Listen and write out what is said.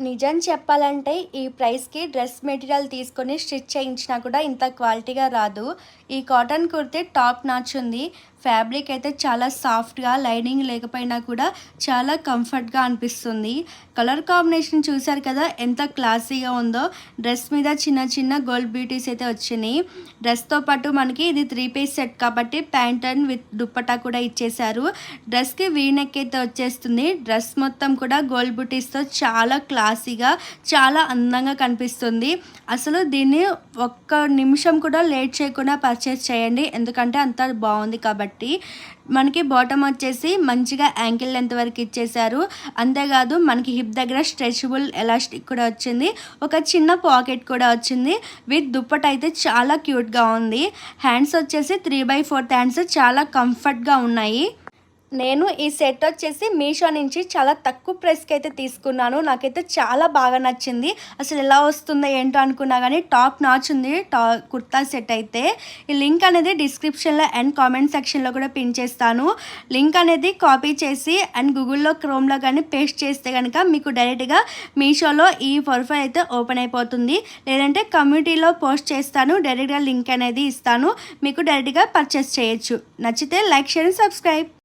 నిజం చెప్పాలంటే ఈ ప్రైస్‌కి డ్రెస్ మెటీరియల్ తీసుకొని స్టిచ్ చేయించినా కూడా ఇంత క్వాలిటీగా రాదు. ఈ కాటన్ కుర్తీ టాప్ నాచ్ ఉంది. ఫ్యాబ్రిక్ అయితే చాలా సాఫ్ట్‌గా లైనింగ్ లేకపోయినా కూడా చాలా కంఫర్ట్‌గా అనిపిస్తుంది. కలర్ కాంబినేషన్ చూసారు కదా ఎంత క్లాసీగా ఉందో. డ్రెస్ మీద చిన్న చిన్న గోల్డ్ బ్యూటీస్ అయితే వచ్చినాయి. డ్రెస్‌తో పాటు మనకి ఇది 3 పీస్ సెట్ కాబట్టి ప్యాంట్ అండ్ విత్ దుప్పట్టా కూడా ఇచ్చేశారు. డ్రెస్‌కి వీ నెక్ అయితే వచ్చేస్తుంది. డ్రెస్ మొత్తం కూడా గోల్డ్ బ్యూటీస్‌తో చాలా క్లాసీగా చాలా అందంగా కనిపిస్తుంది. అసలు దీన్ని ఒక్క నిమిషం కూడా లేట్ చేయకుండా పర్చేస్ చేయండి. ఎందుకంటే అంత బాగుంది కాబట్టి. మనకి బాటమ్ వచ్చేసి మంచిగా యాంకిల్ లెంత్ వరకు ఇచ్చేశారు. అంతేకాదు మనకి హిప్ దగ్గర స్ట్రెచబుల్ ఎలాస్టిక్ కూడా వచ్చింది. ఒక చిన్న పాకెట్ కూడా వచ్చింది. విత్ దుప్పట అయితే చాలా క్యూట్గా ఉంది. హ్యాండ్స్ వచ్చేసి 3/4 హ్యాండ్స్ చాలా కంఫర్ట్గా ఉన్నాయి. నేను ఈ సెట్ వచ్చేసి మీషో నుంచి చాలా తక్కువ ప్రైస్కి అయితే తీసుకున్నాను. నాకైతే చాలా బాగా నచ్చింది. అసలు ఎలా వస్తుందో ఏంటో అనుకున్నా కానీ టాప్ నాచ్ ఉంది కుర్తా సెట్ అయితే. ఈ లింక్ అనేది డిస్క్రిప్షన్లో అండ్ కామెంట్ సెక్షన్లో కూడా పిన్ చేస్తాను. లింక్ అనేది కాపీ చేసి అండ్ గూగుల్లో క్రోమ్లో కానీ పేస్ట్ చేస్తే కనుక మీకు డైరెక్ట్గా మీషోలో ఈ ప్రొఫైల్ అయితే ఓపెన్ అయిపోతుంది. లేదంటే కమ్యూనిటీలో పోస్ట్ చేస్తాను. డైరెక్ట్గా లింక్ అనేది ఇస్తాను. మీకు డైరెక్ట్గా పర్చేస్ చేయొచ్చు. నచ్చితే లైక్, షేర్, సబ్స్క్రైబ్.